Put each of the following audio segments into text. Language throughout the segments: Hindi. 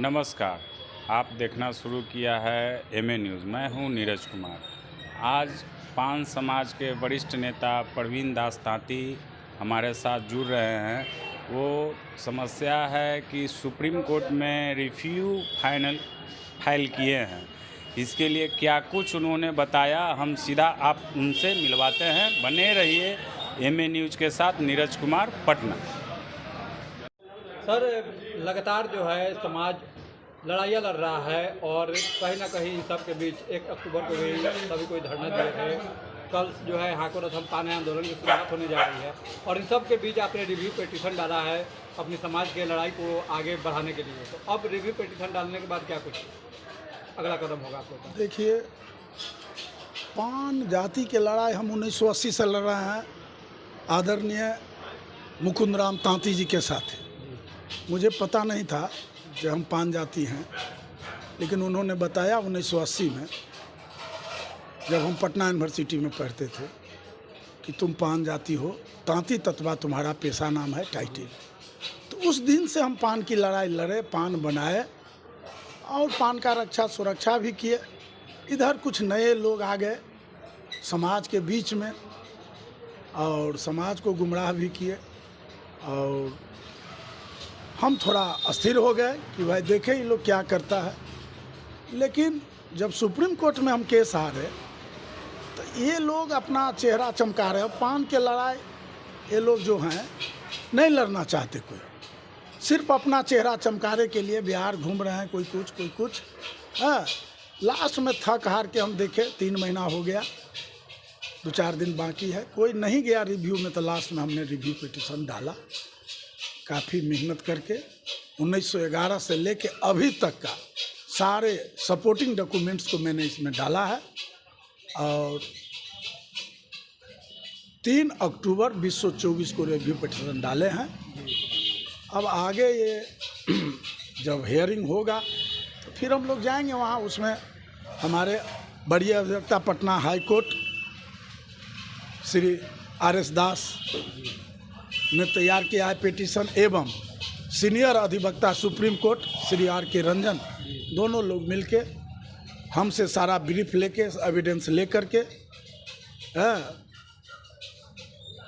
नमस्कार, आप देखना शुरू किया है एमए न्यूज़। मैं हूं नीरज कुमार। आज पान समाज के वरिष्ठ नेता प्रवीण दास तांती हमारे साथ जुड़ रहे हैं। वो समस्या है कि सुप्रीम कोर्ट में रिव्यू फाइल किए हैं। इसके लिए क्या कुछ उन्होंने बताया, हम सीधा आप उनसे मिलवाते हैं। बने रहिए एमए न्यूज़ के साथ। नीरज कुमार, पटना। सर, लगातार जो है समाज लड़ाइयाँ लड़ रहा है और कहीं ना कहीं इन सब के बीच 1 अक्टूबर को भी सभी कोई धरना दिए थे। कल जो है हाकोरथ हम पाने आंदोलन की शुरुआत होने जा रही है और इन सब के बीच आपने रिव्यू पिटीशन डाला है अपनी समाज के लड़ाई को आगे बढ़ाने के लिए। तो अब रिव्यू पिटीशन डालने के बाद क्या कुछ अगला कदम होगा आपको? देखिए, पान जाति के लड़ाई हम 1980 से लड़ रहे हैं आदरणीय मुकुंद राम तांती जी के साथ। मुझे पता नहीं था कि हम पान जाति हैं, लेकिन उन्होंने बताया 1980 में, जब हम पटना यूनिवर्सिटी में पढ़ते थे, कि तुम पान जाति हो, तांती तत्वा तुम्हारा पेशा नाम है, टाइटिल। तो उस दिन से हम पान की लड़ाई लड़े, पान बनाए और पान का रक्षा सुरक्षा भी किए। इधर कुछ नए लोग आ गए समाज के बीच में और समाज को गुमराह भी किए और हम थोड़ा अस्थिर हो गए कि भाई देखें ये लोग क्या करता है। लेकिन जब सुप्रीम कोर्ट में हम केस हारे तो ये लोग अपना चेहरा चमका रहे हैं। पान के लड़ाई ये लोग जो हैं नहीं लड़ना चाहते, कोई सिर्फ अपना चेहरा चमकाने के लिए बिहार घूम रहे हैं, कोई कुछ। हाँ, लास्ट में थक हार के हम देखे 3 महीना हो गया, 2-4 दिन बाकी है, कोई नहीं गया रिव्यू में। तो लास्ट में हमने रिव्यू पिटीशन डाला, काफ़ी मेहनत करके 1911 से लेके अभी तक का सारे सपोर्टिंग डॉक्यूमेंट्स को मैंने इसमें डाला है और 3 अक्टूबर 2024 को रिव्यू पिटीशन डाले हैं। अब आगे ये जब हियरिंग होगा तो फिर हम लोग जाएंगे वहाँ। उसमें हमारे बड़ी अधिवक्ता Patna high court Shri RS दास ने तैयार किया है पिटीशन, एवं सीनियर अधिवक्ता supreme court Shri RK Ranjan, दोनों लोग मिलके हमसे सारा ब्रीफ लेके, एविडेंस लेकर के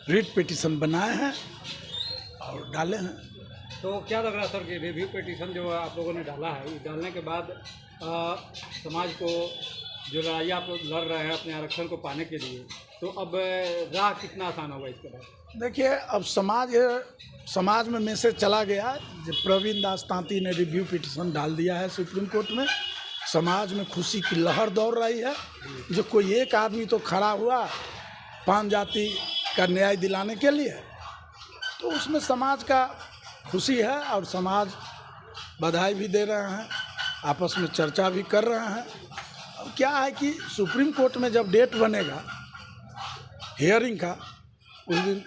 रिट पिटीशन बनाए हैं और डाले हैं। तो क्या लग रहा है सर कि रिव्यू पिटीशन जो आप लोगों ने डाला है, इस डालने के बाद समाज को जो लड़ाई आप लोग लड़ रहे हैं अपने आरक्षण को पाने के लिए, तो अब राह कितना आसान होगा इसके बाद? देखिए, अब समाज में मैसेज चला गया जब प्रवीण दास तांती ने रिव्यू पिटीशन डाल दिया है सुप्रीम कोर्ट में। समाज में खुशी की लहर दौड़ रही है। जो कोई एक आदमी तो खड़ा हुआ पान जाति का न्याय दिलाने के लिए, तो उसमें समाज का खुशी है और समाज बधाई भी दे रहे हैं, आपस में चर्चा भी कर रहे हैं। अब क्या है कि सुप्रीम कोर्ट में जब डेट बनेगा हियरिंग का, उस दिन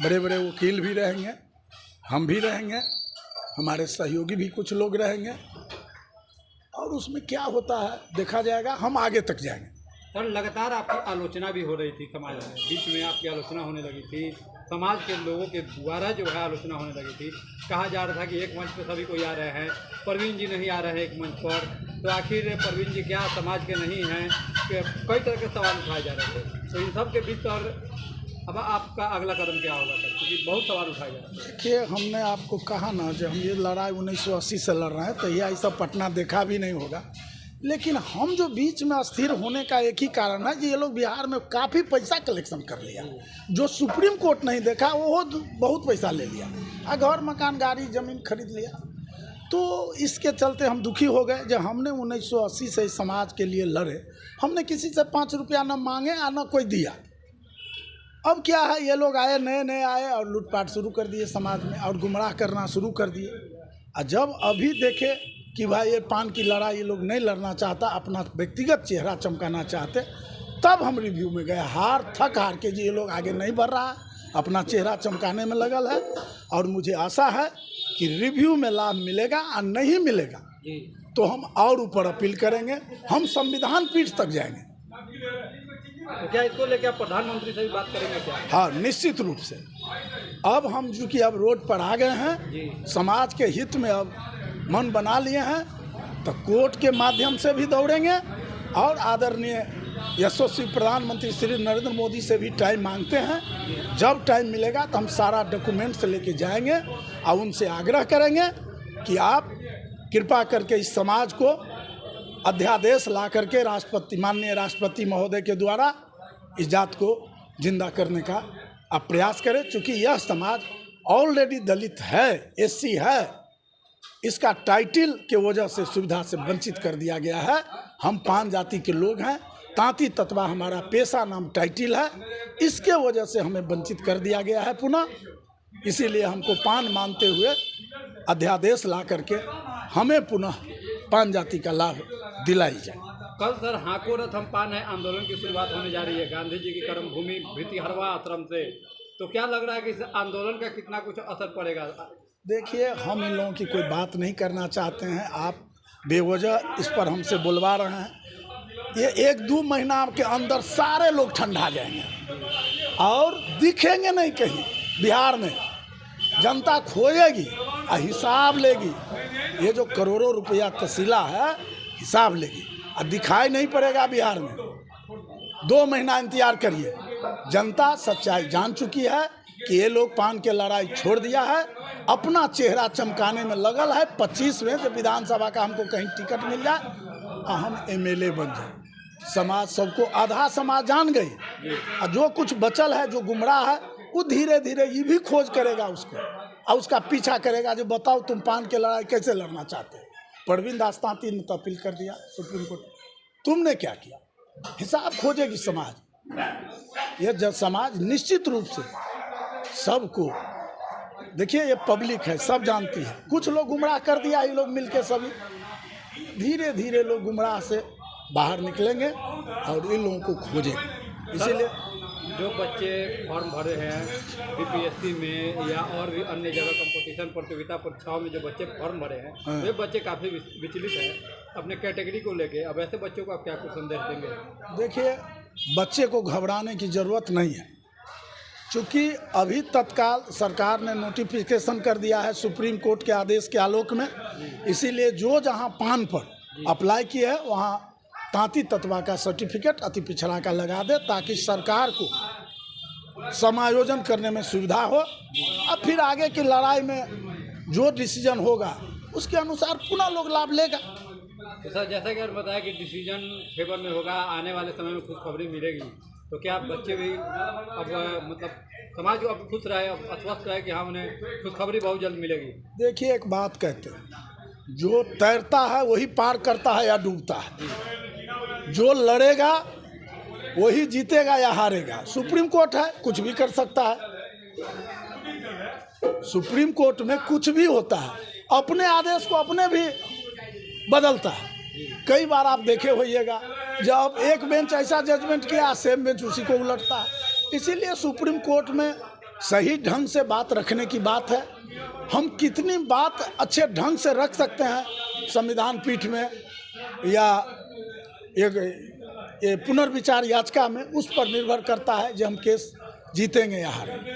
बड़े बड़े वकील भी रहेंगे, हम भी रहेंगे, हमारे सहयोगी भी कुछ लोग रहेंगे और उसमें क्या होता है देखा जाएगा। हम आगे तक जाएंगे। सर, लगातार आपकी आलोचना भी हो रही थी समाज में, बीच में आपकी आलोचना होने लगी थी, समाज के लोगों के द्वारा जो है आलोचना होने लगी थी। कहा जा रहा था कि एक मंच पर सभी कोई आ रहे हैं, प्रवीण जी नहीं आ रहे हैं एक मंच पर, तो आखिर प्रवीण जी क्या समाज के नहीं हैं? कई तरह के सवाल उठाए जा रहे थे। तो इन सब के बीच सर अब आपका अगला कदम क्या होगा सर, क्योंकि बहुत सवाल उठाए जा रहे हैं? देखिए, हमने आपको कहा ना, जब हम ये लड़ाई 1980 से लड़ रहे हैं तो यह सब पटना देखा भी नहीं होगा। लेकिन हम जो बीच में अस्थिर होने का एक ही कारण है कि ये लोग बिहार में काफ़ी पैसा कलेक्शन कर लिया। जो सुप्रीम कोर्ट नहीं देखा वो बहुत पैसा ले लिया, घर मकान गाड़ी ज़मीन खरीद लिया। तो इसके चलते हम दुखी हो गए। जब हमने 1980 से समाज के लिए लड़े, हमने किसी से 5 रुपया न मांगे और न कोई दिया। अब क्या है, ये लोग आए, नए आए और लूटपाट शुरू कर दिए समाज में और गुमराह करना शुरू कर दिए। और जब अभी देखे कि भाई ये पान की लड़ाई ये लोग नहीं लड़ना चाहता, अपना व्यक्तिगत चेहरा चमकाना चाहते, तब हम रिव्यू में गए। थक हार के जी ये लोग आगे नहीं बढ़ रहा है, अपना चेहरा चमकाने में लगल है। और मुझे आशा है कि रिव्यू में लाभ मिलेगा और नहीं मिलेगा तो हम और ऊपर अपील करेंगे, हम संविधान पीठ तक जाएंगे। तो क्या इसको लेकर आप प्रधानमंत्री से भी बात करेंगे क्या? हाँ, निश्चित रूप से। अब हम चूँकि अब रोड पर आ गए हैं, समाज के हित में अब मन बना लिए हैं तो कोर्ट के माध्यम से भी दौड़ेंगे और आदरणीय यशस्वी प्रधानमंत्री श्री नरेंद्र मोदी से भी टाइम मांगते हैं। जब टाइम मिलेगा तो हम सारा डॉक्यूमेंट्स लेके जाएंगे और उनसे आग्रह करेंगे कि आप कृपा करके इस समाज को अध्यादेश ला करके माननीय राष्ट्रपति महोदय के द्वारा इस जात को जिंदा करने का आप प्रयास करें। चूँकि यह समाज ऑलरेडी दलित है, एससी है, इसका टाइटल के वजह से सुविधा से वंचित कर दिया गया है। हम 5 जाति के लोग हैं, तांती तत्वा हमारा पेशा नाम टाइटल है, इसके वजह से हमें वंचित कर दिया गया है पुनः। इसीलिए हमको 5 मानते हुए अध्यादेश ला करके हमें पुनः 5 जाति का लाभ दिलाई जाए। कल सर हाको रथ हम पान है आंदोलन की शुरुआत होने जा रही है गांधी जी की कर्मभूमि भितिहरवा आश्रम से, तो क्या लग रहा है कि इस आंदोलन का कितना कुछ असर पड़ेगा? देखिए, हम इन लोगों की कोई बात नहीं करना चाहते हैं, आप बेवजह इस पर हमसे बुलवा रहे हैं। ये 1-2 महीना के अंदर सारे लोग ठंडा जाएंगे और दिखेंगे नहीं कहीं। बिहार में जनता खोएगी और हिसाब लेगी। ये जो करोड़ों रुपया तसीला है हिसाब लेगी और दिखाई नहीं पड़ेगा बिहार में। 2 महीना इंतजार करिए। जनता सच्चाई जान चुकी है कि ये लोग पान के लड़ाई छोड़ दिया है, अपना चेहरा चमकाने में लगल है। 25 में से विधानसभा का हमको कहीं टिकट मिल जाए और हम एमएलए बन जाए। समाज सबको, आधा समाज जान गई और जो कुछ बचल है, जो गुमराह है, वो धीरे धीरे ये भी खोज करेगा उसको और उसका पीछा करेगा। जो बताओ तुम पान के लड़ाई कैसे लड़ना चाहते हो? परवीन दास तांती ने तो अपील कर दिया सुप्रीम कोर्ट, तुमने क्या किया? हिसाब खोजेगी समाज। यह समाज निश्चित रूप से सबको, देखिए ये पब्लिक है, सब जानती है। कुछ लोग गुमराह कर दिया, ये लोग मिलके सभी धीरे धीरे लोग गुमराह से बाहर निकलेंगे और इन लोगों को खोजेंगे। इसीलिए जो बच्चे फॉर्म भरे हैं बीपीएससी में या और भी अन्य जगह कंपटीशन प्रतियोगिता परीक्षाओं में जो बच्चे फॉर्म भरे हैं, वे बच्चे काफ़ी विचलित हैं अपने कैटेगरी को लेके। अब ऐसे बच्चों को आप क्या कुछ संदेश देंगे? देखिए, बच्चे को घबराने की ज़रूरत नहीं है, क्योंकि अभी तत्काल सरकार ने नोटिफिकेशन कर दिया है सुप्रीम कोर्ट के आदेश के आलोक में। इसीलिए जो जहां पान पर अप्लाई किए है वहां तांती तत्वा का सर्टिफिकेट अति पिछड़ा का लगा दे, ताकि सरकार को समायोजन करने में सुविधा हो। अब फिर आगे की लड़ाई में जो डिसीजन होगा उसके अनुसार पुनः लोग लाभ लेगा। तो सर, जैसा कि आपने बताया कि डिसीजन फेवर में होगा, आने वाले समय में खुशखबरी मिलेगी, तो क्या बच्चे भी अब मतलब समाज को अब खुश रहे, अब आश्वस्त रहे कि हाँ उन्हें खुशखबरी बहुत जल्द मिलेगी? देखिए, एक बात कहते हैं, जो तैरता है वही पार करता है या डूबता है। जो लड़ेगा वही जीतेगा या हारेगा। सुप्रीम कोर्ट है, कुछ भी कर सकता है। सुप्रीम कोर्ट में कुछ भी होता है, अपने आदेश को अपने भी बदलता है। कई बार आप देखे होइएगा, जब एक बेंच ऐसा जजमेंट किया, सेम बेंच उसी को उलटता है। इसीलिए सुप्रीम कोर्ट में सही ढंग से बात रखने की बात है। हम कितनी बात अच्छे ढंग से रख सकते हैं संविधान पीठ में या एक पुनर्विचार याचिका में, उस पर निर्भर करता है कि हम केस जीतेंगे या हारेंगे।